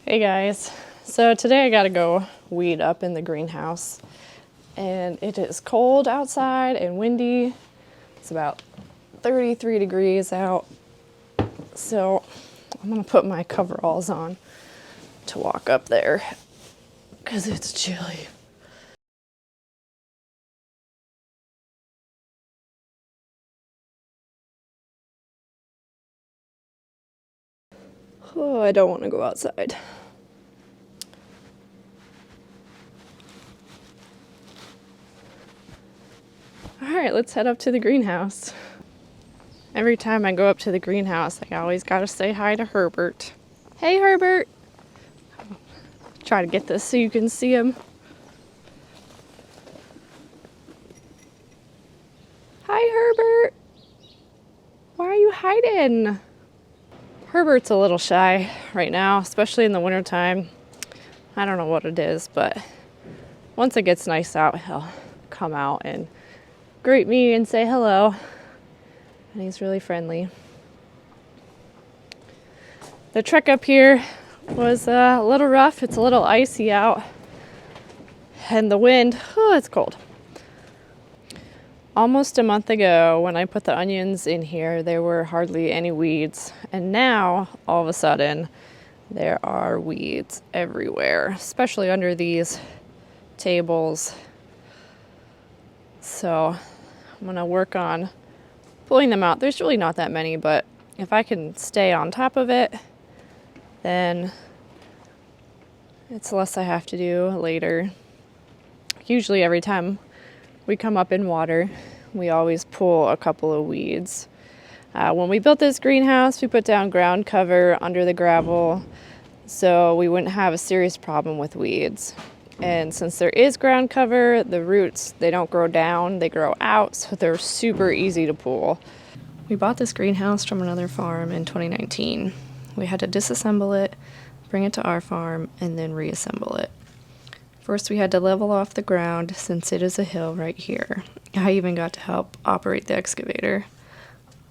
Hey guys, so today I gotta go weed up in the greenhouse and it is cold outside and windy. It's about 33 degrees out, so I'm gonna put my coveralls on to walk up there because it's chilly. Oh, I don't want to go outside. All right, let's head up to the greenhouse. Every time I go up to the greenhouse, I always gotta say hi to Herbert. Hey, Herbert. Try to get this so you can see him. Hi, Herbert. Why are you hiding? Herbert's a little shy right now, especially in the wintertime. I don't know what it is, but once it gets nice out, he'll come out and greet me and say hello. And he's really friendly. The trek up here was a little rough. It's a little icy out. And the wind, oh, it's cold. Almost a month ago, when I put the onions in here, there were hardly any weeds. And now, all of a sudden, there are weeds everywhere, especially under these tables. So I'm gonna work on pulling them out. There's really not that many, but if I can stay on top of it, then it's less I have to do later. Usually every time we come up in water, we always pull a couple of weeds. When we built this greenhouse, we put down ground cover under the gravel so we wouldn't have a serious problem with weeds. And since there is ground cover, the roots, they don't grow down, they grow out, so they're super easy to pull. We bought this greenhouse from another farm in 2019. We had to disassemble it, bring it to our farm, and then reassemble it. First, we had to level off the ground since it is a hill right here. I even got to help operate the excavator.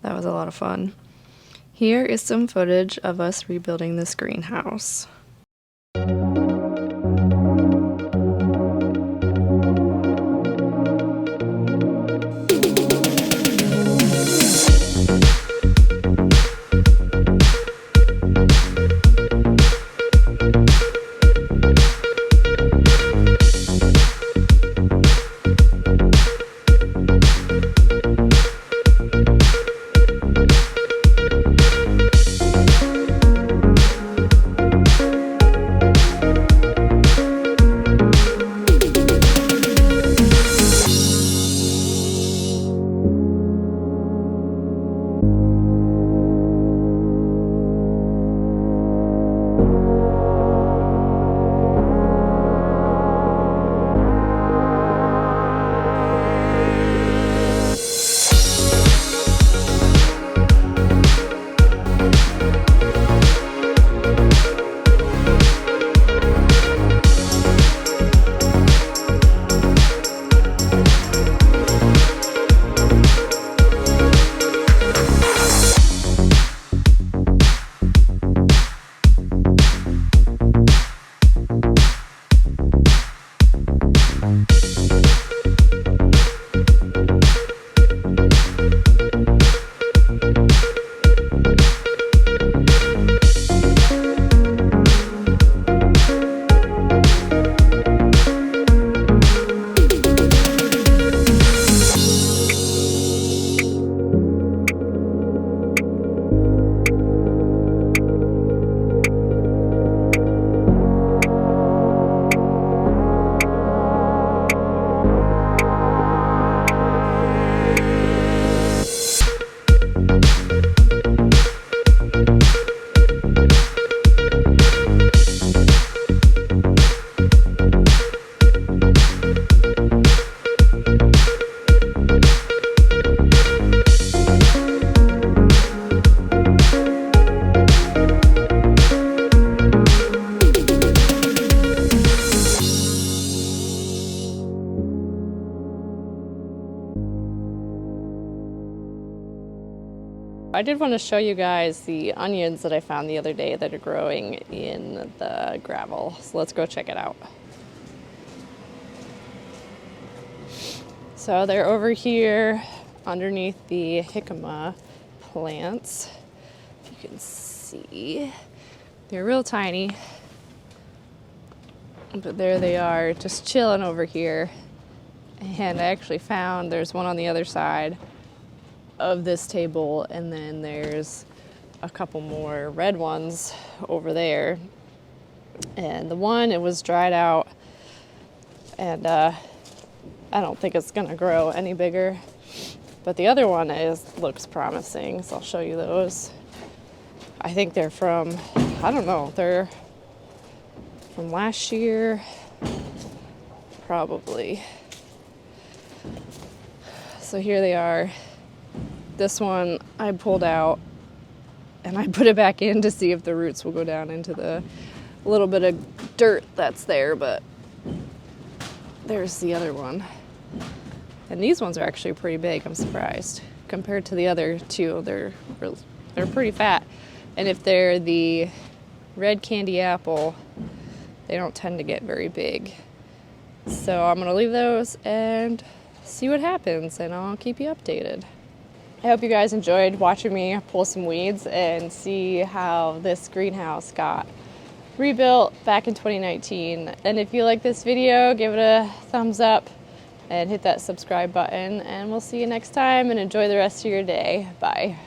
That was a lot of fun. Here is some footage of us rebuilding this greenhouse. I did want to show you guys the onions that I found the other day that are growing in the gravel. So let's go check it out. So they're over here underneath the jicama plants. If you can see, they're real tiny. But there they are, just chilling over here. And I actually found there's one on the other side of this table, and then there's a couple more red ones over there. And the one, it was dried out, and I don't think it's gonna grow any bigger. But the other one looks promising, so I'll show you those. I think they're from, I don't know, they're from last year, probably. So here they are. This one I pulled out and I put it back in to see if the roots will go down into the little bit of dirt that's there, but there's the other one. And these ones are actually pretty big, I'm surprised. Compared to the other two, they're pretty fat. And if they're the red candy apple, they don't tend to get very big. So I'm gonna leave those and see what happens, and I'll keep you updated. I hope you guys enjoyed watching me pull some weeds and see how this greenhouse got rebuilt back in 2019. And if you like this video, give it a thumbs up and hit that subscribe button, and we'll see you next time, and enjoy the rest of your day. Bye.